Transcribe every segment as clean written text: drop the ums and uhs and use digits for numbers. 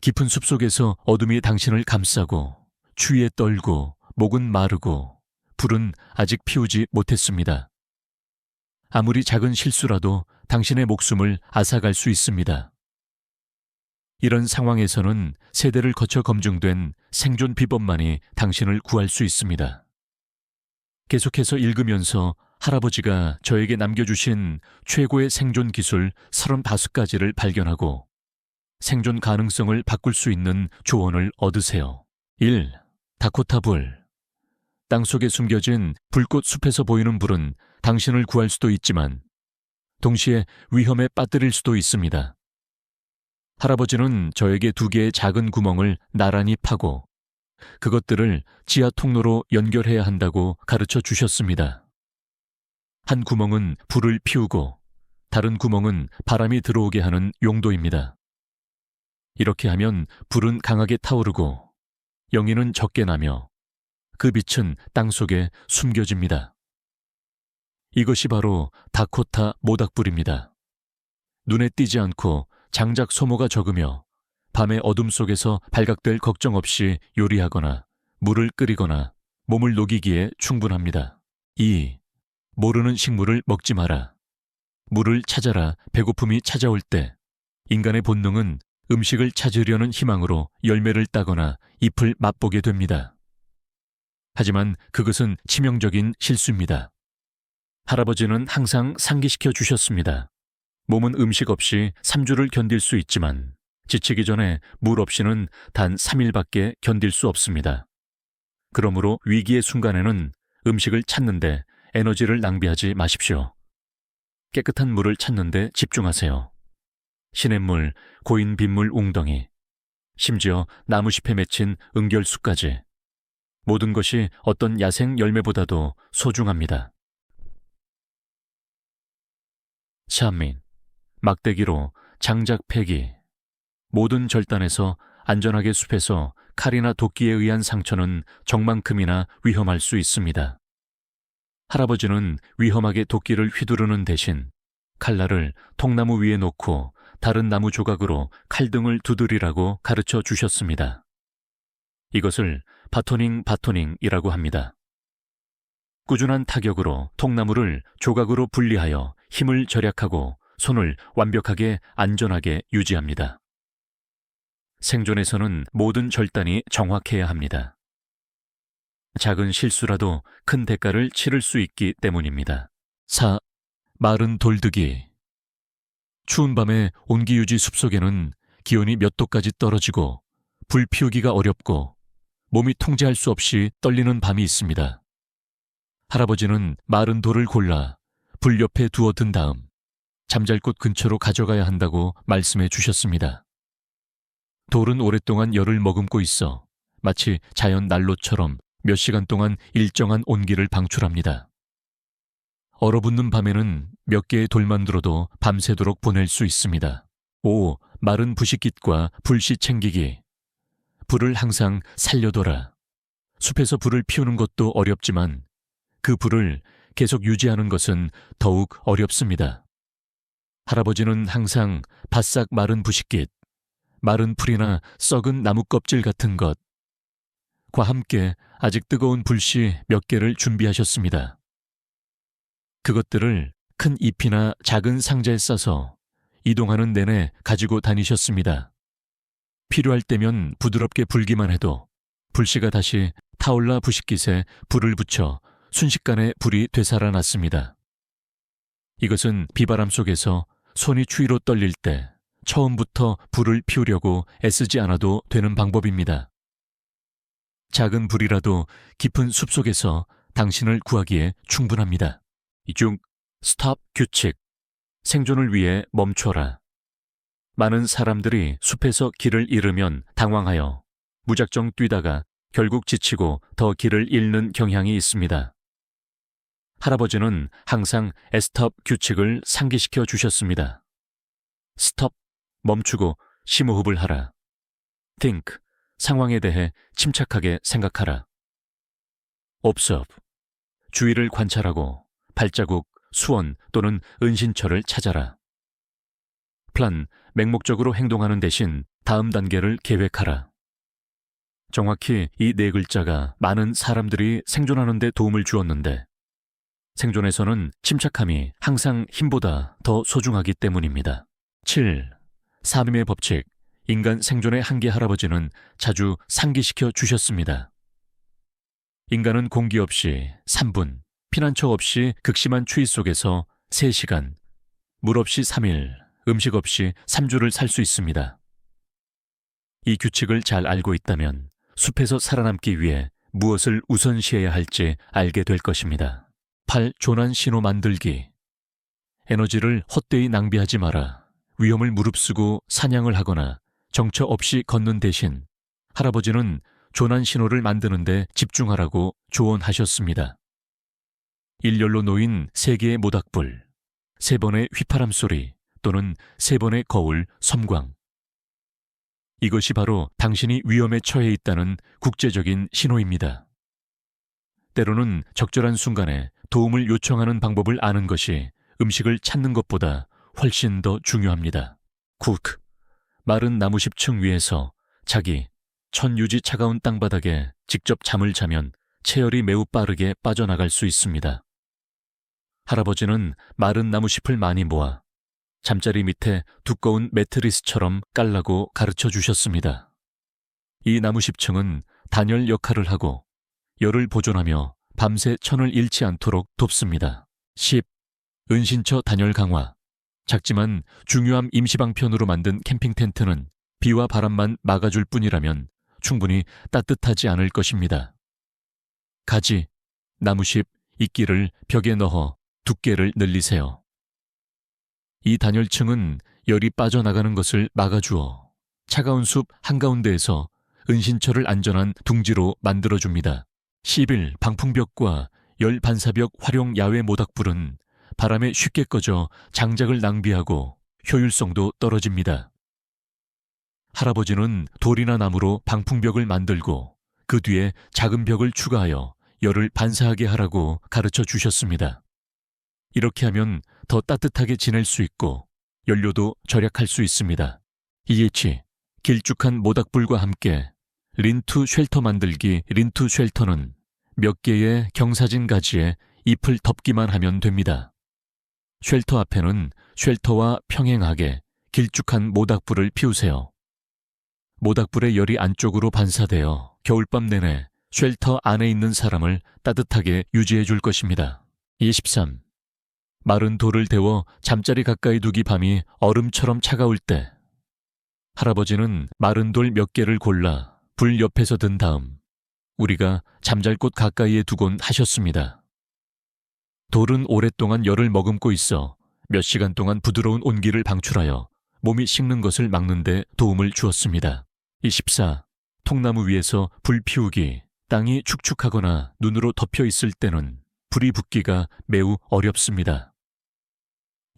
깊은 숲속에서 어둠이 당신을 감싸고 추위에 떨고 목은 마르고 불은 아직 피우지 못했습니다. 아무리 작은 실수라도 당신의 목숨을 앗아갈 수 있습니다. 이런 상황에서는 세대를 거쳐 검증된 생존 비법만이 당신을 구할 수 있습니다. 계속해서 읽으면서 할아버지가 저에게 남겨주신 최고의 생존 기술 35가지를 발견하고 생존 가능성을 바꿀 수 있는 조언을 얻으세요. 1. 다코타 불. 땅속에 숨겨진 불꽃 숲에서 보이는 불은 당신을 구할 수도 있지만 동시에 위험에 빠뜨릴 수도 있습니다. 할아버지는 저에게 2개의 작은 구멍을 나란히 파고 그것들을 지하 통로로 연결해야 한다고 가르쳐 주셨습니다. 한 구멍은 불을 피우고 다른 구멍은 바람이 들어오게 하는 용도입니다. 이렇게 하면 불은 강하게 타오르고 영인은 적게 나며 그 빛은 땅속에 숨겨집니다. 이것이 바로 다코타 모닥불입니다. 눈에 띄지 않고 장작 소모가 적으며 밤의 어둠 속에서 발각될 걱정 없이 요리하거나 물을 끓이거나 몸을 녹이기에 충분합니다. 2. 모르는 식물을 먹지 마라. 물을 찾아라 배고픔이 찾아올 때 인간의 본능은 음식을 찾으려는 희망으로 열매를 따거나 잎을 맛보게 됩니다. 하지만 그것은 치명적인 실수입니다. 할아버지는 항상 상기시켜 주셨습니다. 몸은 음식 없이 3주를 견딜 수 있지만 지치기 전에 물 없이는 단 3일밖에 견딜 수 없습니다. 그러므로 위기의 순간에는 음식을 찾는데 에너지를 낭비하지 마십시오. 깨끗한 물을 찾는데 집중하세요. 시냇물, 고인 빗물 웅덩이, 심지어 나무잎에 맺힌 은결수까지 모든 것이 어떤 야생 열매보다도 소중합니다. 찬민, 막대기로 장작 패기. 모든 절단에서 안전하게 숲에서 칼이나 도끼에 의한 상처는 적만큼이나 위험할 수 있습니다. 할아버지는 위험하게 도끼를 휘두르는 대신 칼날을 통나무 위에 놓고 다른 나무 조각으로 칼등을 두드리라고 가르쳐 주셨습니다. 이것을 바토닝이라고 합니다. 꾸준한 타격으로 통나무를 조각으로 분리하여 힘을 절약하고 손을 완벽하게 안전하게 유지합니다. 생존에서는 모든 절단이 정확해야 합니다. 작은 실수라도 큰 대가를 치를 수 있기 때문입니다. 4. 마른 돌드기. 추운 밤에 온기유지 숲속에는 기온이 몇 도까지 떨어지고 불 피우기가 어렵고 몸이 통제할 수 없이 떨리는 밤이 있습니다. 할아버지는 마른 돌을 골라 불 옆에 두어둔 다음 잠잘 곳 근처로 가져가야 한다고 말씀해 주셨습니다. 돌은 오랫동안 열을 머금고 있어 마치 자연 난로처럼 몇 시간 동안 일정한 온기를 방출합니다. 얼어붙는 밤에는 몇 개의 돌만 들어도 밤새도록 보낼 수 있습니다. 5. 마른 부싯깃과 불씨 챙기기. 불을 항상 살려둬라. 숲에서 불을 피우는 것도 어렵지만 그 불을 계속 유지하는 것은 더욱 어렵습니다. 할아버지는 항상 바싹 마른 부싯깃, 마른 풀이나 썩은 나무 껍질 같은 것과 함께 아직 뜨거운 불씨 몇 개를 준비하셨습니다. 그것들을 큰 잎이나 작은 상자에 싸서 이동하는 내내 가지고 다니셨습니다. 필요할 때면 부드럽게 불기만 해도 불씨가 다시 타올라 부싯깃에 불을 붙여 순식간에 불이 되살아났습니다. 이것은 비바람 속에서 손이 추위로 떨릴 때 처음부터 불을 피우려고 애쓰지 않아도 되는 방법입니다. 작은 불이라도 깊은 숲속에서 당신을 구하기에 충분합니다. 이중 스톱 규칙. 생존을 위해 멈춰라. 많은 사람들이 숲에서 길을 잃으면 당황하여 무작정 뛰다가 결국 지치고 더 길을 잃는 경향이 있습니다. 할아버지는 항상 스톱 규칙을 상기시켜 주셨습니다. 스톱, 멈추고 심호흡을 하라. think, 상황에 대해 침착하게 생각하라. observe, 주위를 관찰하고 발자국, 수원 또는 은신처를 찾아라. 플란, 맹목적으로 행동하는 대신 다음 단계를 계획하라. 정확히 이 네 글자가 많은 사람들이 생존하는 데 도움을 주었는데 생존에서는 침착함이 항상 힘보다 더 소중하기 때문입니다. 7. 사밈의 법칙, 인간 생존의 한계 할아버지는 자주 상기시켜 주셨습니다. 인간은 공기 없이 3분, 피난처 없이 극심한 추위 속에서 3시간, 물 없이 3일, 음식 없이 3주를 살 수 있습니다. 이 규칙을 잘 알고 있다면 숲에서 살아남기 위해 무엇을 우선시해야 할지 알게 될 것입니다. 8. 조난 신호 만들기. 에너지를 헛되이 낭비하지 마라. 위험을 무릅쓰고 사냥을 하거나 정처 없이 걷는 대신 할아버지는 조난 신호를 만드는 데 집중하라고 조언하셨습니다. 일렬로 놓인 3개의 모닥불, 3번의 휘파람 소리 또는 3번의 거울, 섬광. 이것이 바로 당신이 위험에 처해 있다는 국제적인 신호입니다. 때로는 적절한 순간에 도움을 요청하는 방법을 아는 것이 음식을 찾는 것보다 훨씬 더 중요합니다. 9. 마른 나무십 층 위에서 자기 천유지 차가운 땅바닥에 직접 잠을 자면 체열이 매우 빠르게 빠져나갈 수 있습니다. 할아버지는 마른 나무십을 많이 모아 잠자리 밑에 두꺼운 매트리스처럼 깔라고 가르쳐 주셨습니다. 이 나무십층은 단열 역할을 하고 열을 보존하며 밤새 천을 잃지 않도록 돕습니다. 10. 은신처 단열 강화. 작지만 중요한 임시방편으로 만든 캠핑 텐트는 비와 바람만 막아줄 뿐이라면 충분히 따뜻하지 않을 것입니다. 가지, 나무십, 이끼를 벽에 넣어 두께를 늘리세요. 이 단열층은 열이 빠져나가는 것을 막아주어 차가운 숲 한가운데에서 은신처를 안전한 둥지로 만들어줍니다. 11. 방풍벽과 열 반사벽 활용 야외 모닥불은 바람에 쉽게 꺼져 장작을 낭비하고 효율성도 떨어집니다. 할아버지는 돌이나 나무로 방풍벽을 만들고 그 뒤에 작은 벽을 추가하여 열을 반사하게 하라고 가르쳐 주셨습니다. 이렇게 하면 더 따뜻하게 지낼 수 있고 연료도 절약할 수 있습니다. EH, 길쭉한 모닥불과 함께 린투 쉘터 만들기. 린투 쉘터는 몇 개의 경사진 가지에 잎을 덮기만 하면 됩니다. 쉘터 앞에는 쉘터와 평행하게 길쭉한 모닥불을 피우세요. 모닥불의 열이 안쪽으로 반사되어 겨울밤 내내 쉘터 안에 있는 사람을 따뜻하게 유지해 줄 것입니다. 23. 마른 돌을 데워 잠자리 가까이 두기. 밤이 얼음처럼 차가울 때 할아버지는 마른 돌 몇 개를 골라 불 옆에서 든 다음 우리가 잠잘 곳 가까이에 두곤 하셨습니다. 돌은 오랫동안 열을 머금고 있어 몇 시간 동안 부드러운 온기를 방출하여 몸이 식는 것을 막는 데 도움을 주었습니다. 24. 통나무 위에서 불 피우기. 땅이 축축하거나 눈으로 덮여 있을 때는 불이 붙기가 매우 어렵습니다.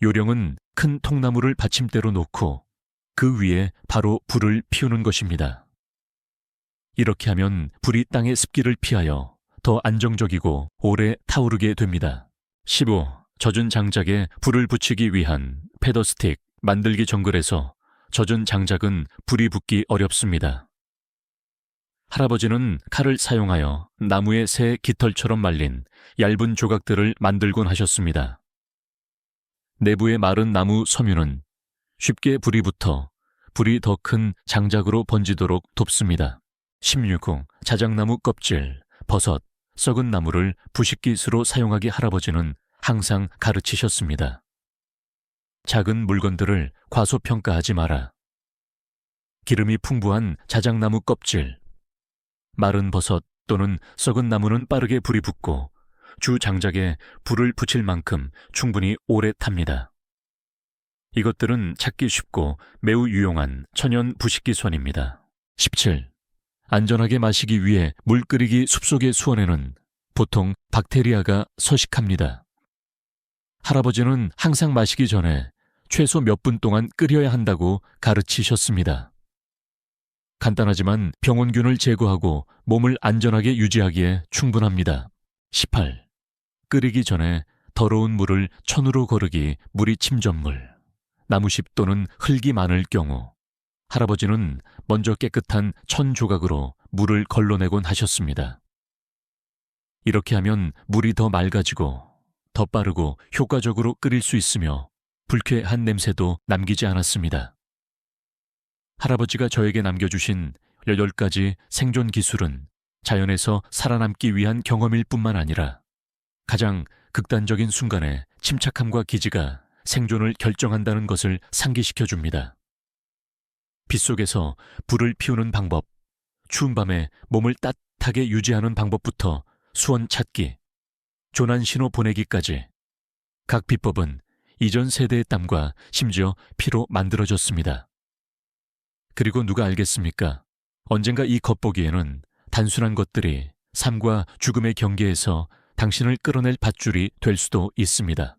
요령은 큰 통나무를 받침대로 놓고 그 위에 바로 불을 피우는 것입니다. 이렇게 하면 불이 땅의 습기를 피하여 더 안정적이고 오래 타오르게 됩니다. 15. 젖은 장작에 불을 붙이기 위한 페더스틱 만들기. 정글에서 젖은 장작은 불이 붙기 어렵습니다. 할아버지는 칼을 사용하여 나무의 새 깃털처럼 말린 얇은 조각들을 만들곤 하셨습니다. 내부의 마른 나무 섬유는 쉽게 불이 붙어 불이 더 큰 장작으로 번지도록 돕습니다. 16. 자작나무 껍질, 버섯, 썩은 나무를 부식기수로 사용하기. 할아버지는 항상 가르치셨습니다. 작은 물건들을 과소평가하지 마라. 기름이 풍부한 자작나무 껍질, 마른 버섯 또는 썩은 나무는 빠르게 불이 붙고 주 장작에 불을 붙일 만큼 충분히 오래 탑니다. 이것들은 찾기 쉽고 매우 유용한 천연 부식기수원입니다. 17. 안전하게 마시기 위해 물 끓이기. 숲속의 수원에는 보통 박테리아가 서식합니다. 할아버지는 항상 마시기 전에 최소 몇 분 동안 끓여야 한다고 가르치셨습니다. 간단하지만 병원균을 제거하고 몸을 안전하게 유지하기에 충분합니다. 18. 끓이기 전에 더러운 물을 천으로 거르기. 물이 침전물. 나무십 또는 흙이 많을 경우 할아버지는 먼저 깨끗한 천 조각으로 물을 걸러내곤 하셨습니다. 이렇게 하면 물이 더 맑아지고 더 빠르고 효과적으로 끓일 수 있으며 불쾌한 냄새도 남기지 않았습니다. 할아버지가 저에게 남겨주신 18가지 생존 기술은 자연에서 살아남기 위한 경험일 뿐만 아니라 가장 극단적인 순간에 침착함과 기지가 생존을 결정한다는 것을 상기시켜 줍니다. 빗속에서 불을 피우는 방법, 추운 밤에 몸을 따뜻하게 유지하는 방법부터 수원 찾기, 조난 신호 보내기까지 각 비법은 이전 세대의 땀과 심지어 피로 만들어졌습니다. 그리고 누가 알겠습니까? 언젠가 이 겉보기에는 단순한 것들이 삶과 죽음의 경계에서 당신을 끌어낼 밧줄이 될 수도 있습니다.